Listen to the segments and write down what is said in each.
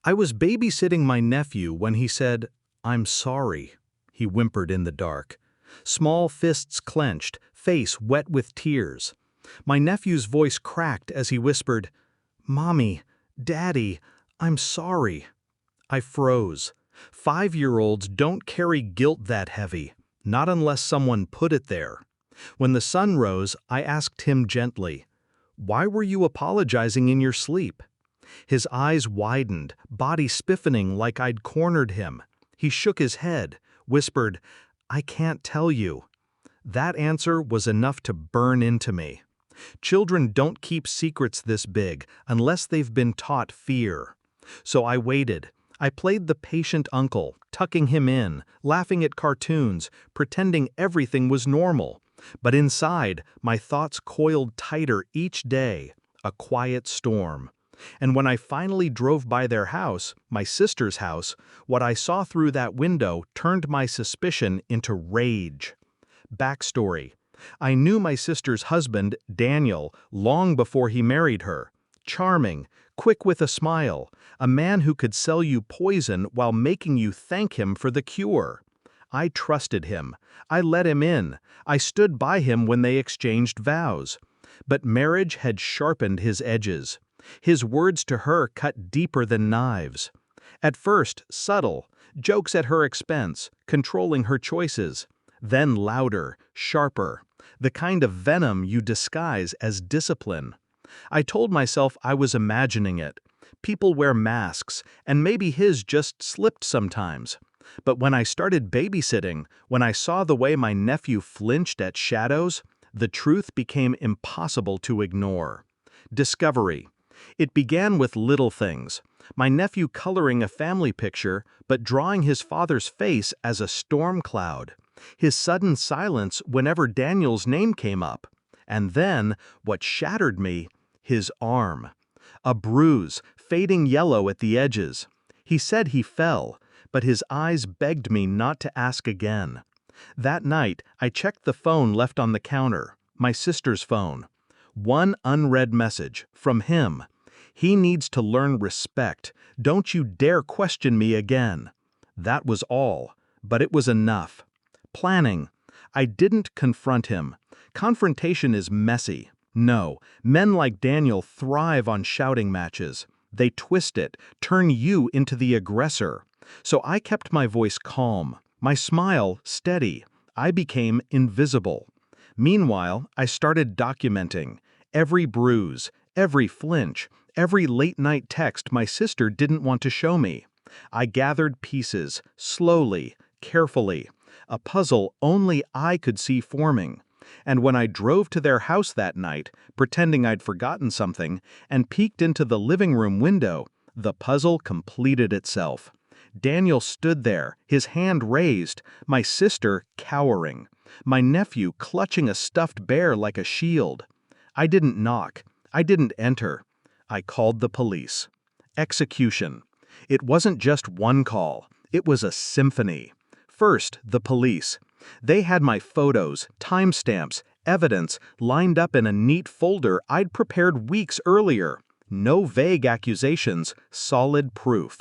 I was babysitting my nephew when he said, "I'm sorry," he whimpered in the dark. Small fists clenched, face wet with tears. My nephew's voice cracked as he whispered, "Mommy, Daddy, I'm sorry." I froze. 5-year-olds don't carry guilt that heavy, not unless someone put it there. When the sun rose, I asked him gently, "Why were you apologizing in your sleep?" His eyes widened, body stiffening like I'd cornered him. He shook his head, whispered, "I can't tell you." That answer was enough to burn into me. Children don't keep secrets this big unless they've been taught fear. So I waited. I played the patient uncle, tucking him in, laughing at cartoons, pretending everything was normal. But inside, my thoughts coiled tighter each day, a quiet storm. And when I finally drove by their house, my sister's house, what I saw through that window turned my suspicion into rage. Backstory. I knew my sister's husband, Daniel, long before he married her. Charming, quick with a smile, a man who could sell you poison while making you thank him for the cure. I trusted him. I let him in. I stood by him when they exchanged vows. But marriage had sharpened his edges. His words to her cut deeper than knives. At first, subtle, jokes at her expense, controlling her choices. Then louder, sharper, the kind of venom you disguise as discipline. I told myself I was imagining it. People wear masks, and maybe his just slipped sometimes. But when I started babysitting, when I saw the way my nephew flinched at shadows, the truth became impossible to ignore. Discovery. It began with little things. My nephew coloring a family picture, but drawing his father's face as a storm cloud. His sudden silence whenever Daniel's name came up. And then, what shattered me, his arm. A bruise, fading yellow at the edges. He said he fell, but his eyes begged me not to ask again. That night, I checked the phone left on the counter, my sister's phone. One unread message, from him. "He needs to learn respect. Don't you dare question me again." That was all, but it was enough. Planning. I didn't confront him. Confrontation is messy. No, men like Daniel thrive on shouting matches. They twist it, turn you into the aggressor. So I kept my voice calm, my smile steady. I became invisible. Meanwhile, I started documenting every bruise, every flinch, every late-night text my sister didn't want to show me. I gathered pieces, slowly, carefully, a puzzle only I could see forming. And when I drove to their house that night, pretending I'd forgotten something, and peeked into the living room window, the puzzle completed itself. Daniel stood there, his hand raised, my sister cowering, my nephew clutching a stuffed bear like a shield. I didn't knock. I didn't enter. I called the police. Execution. It wasn't just one call. It was a symphony. First, the police. They had my photos, timestamps, evidence lined up in a neat folder I'd prepared weeks earlier. No vague accusations, solid proof.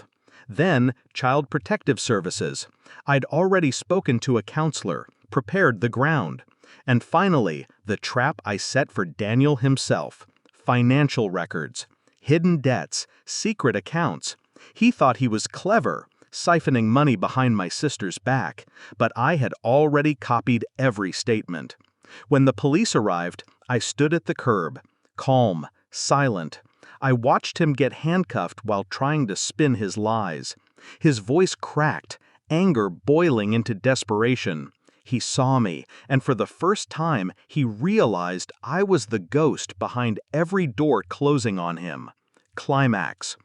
Then, Child Protective Services. I'd already spoken to a counselor, prepared the ground. And finally, the trap I set for Daniel himself. Financial records, hidden debts, secret accounts. He thought he was clever, siphoning money behind my sister's back, but I had already copied every statement. When the police arrived, I stood at the curb, calm, silent. I watched him get handcuffed while trying to spin his lies. His voice cracked, anger boiling into desperation. He saw me, and for the first time, he realized I was the ghost behind every door closing on him. Climax.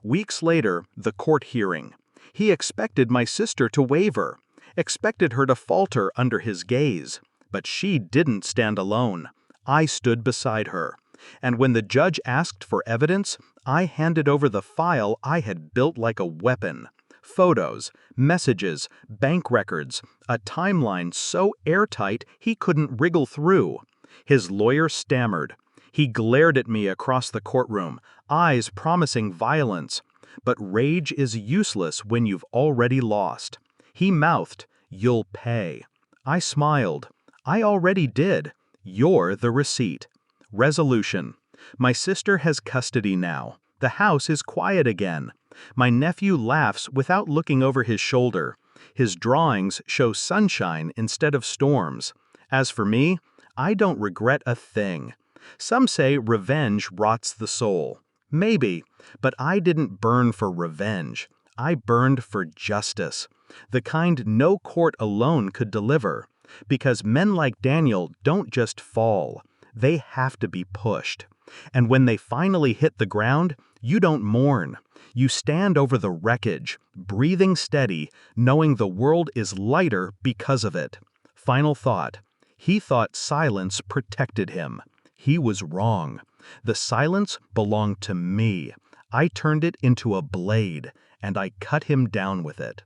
Weeks later, the court hearing. He expected my sister to waver, expected her to falter under his gaze. But she didn't stand alone. I stood beside her. And when the judge asked for evidence, I handed over the file I had built like a weapon. Photos, messages, bank records, a timeline so airtight he couldn't wriggle through. His lawyer stammered. He glared at me across the courtroom, eyes promising violence. But rage is useless when you've already lost. He mouthed, "You'll pay." I smiled. "I already did. You're the receipt." Resolution. My sister has custody now. The house is quiet again. My nephew laughs without looking over his shoulder. His drawings show sunshine instead of storms. As for me, I don't regret a thing. Some say revenge rots the soul. Maybe, but I didn't burn for revenge. I burned for justice. The kind no court alone could deliver. Because men like Daniel don't just fall. They have to be pushed. And when they finally hit the ground, you don't mourn. You stand over the wreckage, breathing steady, knowing the world is lighter because of it. Final thought. He thought silence protected him. He was wrong. The silence belonged to me. I turned it into a blade, and I cut him down with it.